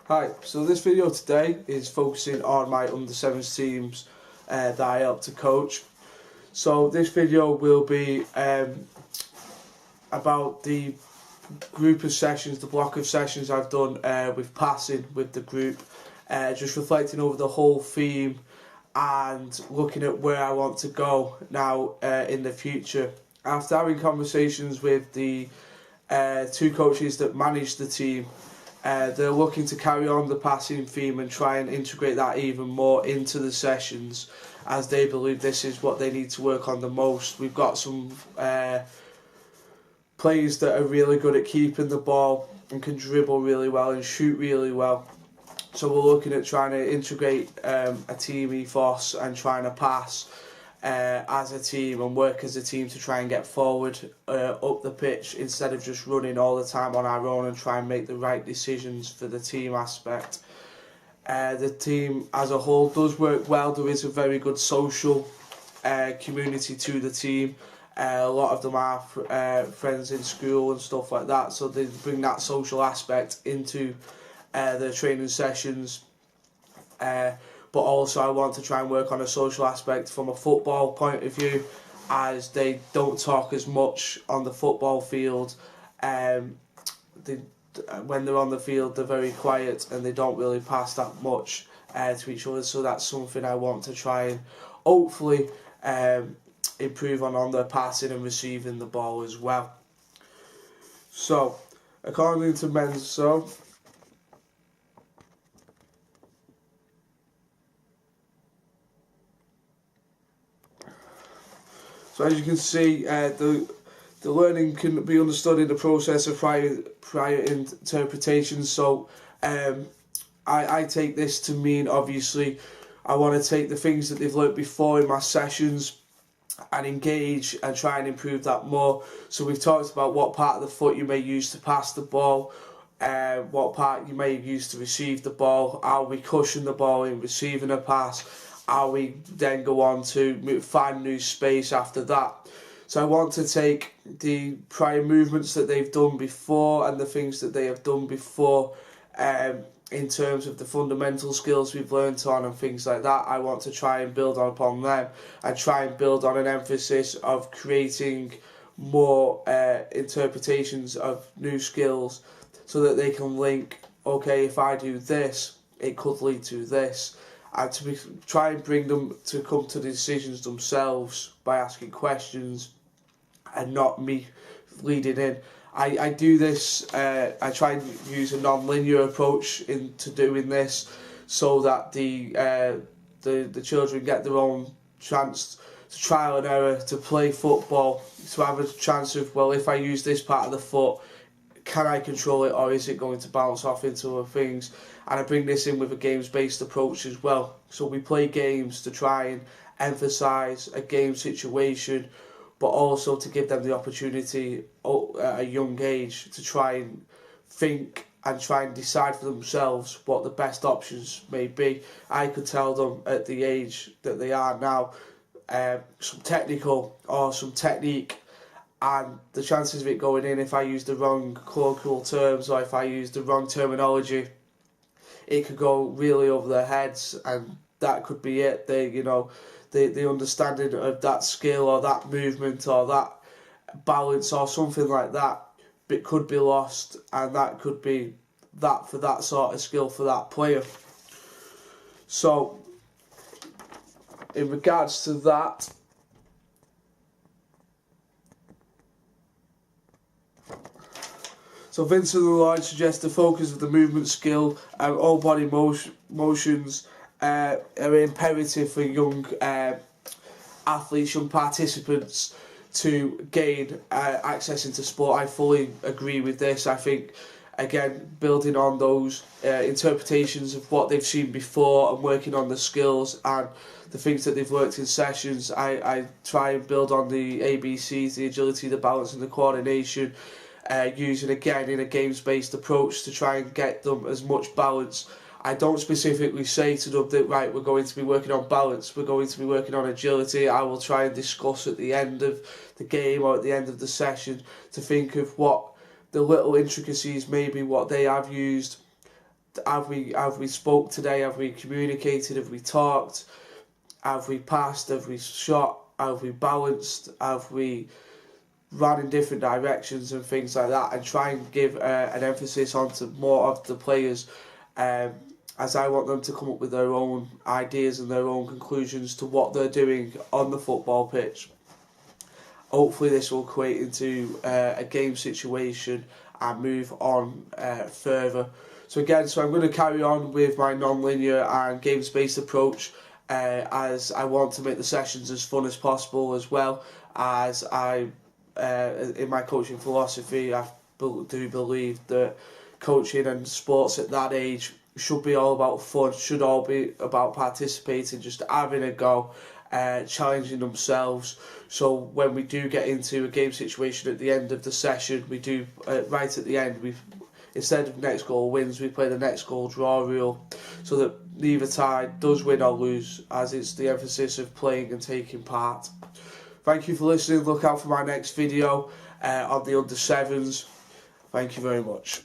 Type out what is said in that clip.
Hi, so this video today is focusing on my under-7s teams that I help to coach. So this video will be about the group of sessions, the block of sessions I've done with passing with the group, just reflecting over the whole theme and looking at where I want to go now in the future. After having conversations with the two coaches that manage the team, they're looking to carry on the passing theme and try and integrate that even more into the sessions, as they believe this is what they need to work on the most. We've got some players that are really good at keeping the ball and can dribble really well and shoot really well. So we're looking at trying to integrate a team ethos and trying to pass as a team and work as a team to try and get forward up the pitch instead of just running all the time on our own and try and make the right decisions for the team aspect. The team as a whole does work well. There is a very good social community to the team. A lot of them are friends in school and stuff like that, so they bring that social aspect into their training sessions. But also I want to try and work on a social aspect from a football point of view, as they don't talk as much on the football field. When they're on the field, they're very quiet and they don't really pass that much to each other. So that's something I want to try and hopefully improve on their passing and receiving the ball as well. So, according to men's, so as you can see, the learning can be understood in the process of prior interpretation. So I take this to mean, obviously, I want to take the things that they've learnt before in my sessions and engage and try and improve that more. So we've talked about what part of the foot you may use to pass the ball, what part you may use to receive the ball, how we cushion the ball in receiving a pass, how we then go on to find new space after that. So I want to take the prior movements that they've done before and the things that they have done before in terms of the fundamental skills we've learnt on and things like that. I want to try and build upon them and try and build on an emphasis of creating more interpretations of new skills so that they can link, okay, if I do this, it could lead to this. And to try and bring them to come to the decisions themselves by asking questions and not me leading in. I do this, I try and use a non-linear approach into doing this so that the children get their own chance to trial and error, to play football, to have a chance of, well, if I use this part of the foot, can I control it, or is it going to bounce off into other things? And I bring this in with a games-based approach as well. So we play games to try and emphasise a game situation, but also to give them the opportunity at a young age to try and think and try and decide for themselves what the best options may be. I could tell them at the age that they are now some technical or some technique, and the chances of it going in, if I use the wrong colloquial terms or if I use the wrong terminology, it could go really over their heads, and that could be it. The understanding of that skill or that movement or that balance or something like that, it could be lost, and that could be that for that sort of skill for that player. So in regards to that, so Vincent and Lloyd suggest the focus of the movement skill and all body motions are imperative for young athletes, young participants to gain access into sport. I fully agree with this. I think, again, building on those interpretations of what they've seen before and working on the skills and the things that they've worked in sessions, I try and build on the ABCs, the agility, the balance and the coordination, using again in a games-based approach to try and get them as much balance. I don't specifically say to them that, right, we're going to be working on balance, we're going to be working on agility. I will try and discuss at the end of the game or at the end of the session to think of what the little intricacies, maybe what they have used have we spoke today? Have we communicated? Have we talked? Have we passed? Have we shot? Have we balanced? Have we ran in different directions and things like that? And try and give an emphasis onto more of the players, as I want them to come up with their own ideas and their own conclusions to what they're doing on the football pitch. Hopefully this will equate into a game situation and move on further. So I'm going to carry on with my non-linear and games-based approach, as I want to make the sessions as fun as possible, as well as in my coaching philosophy, I do believe that coaching and sports at that age should be all about fun, should all be about participating, just having a go, challenging themselves. So when we do get into a game situation at the end of the session, we do right at the end, instead of next goal wins, we play the next goal draw rule, so that neither side does win or lose, as it's the emphasis of playing and taking part. Thank you for listening. Look out for my next video on the under 7s. Thank you very much.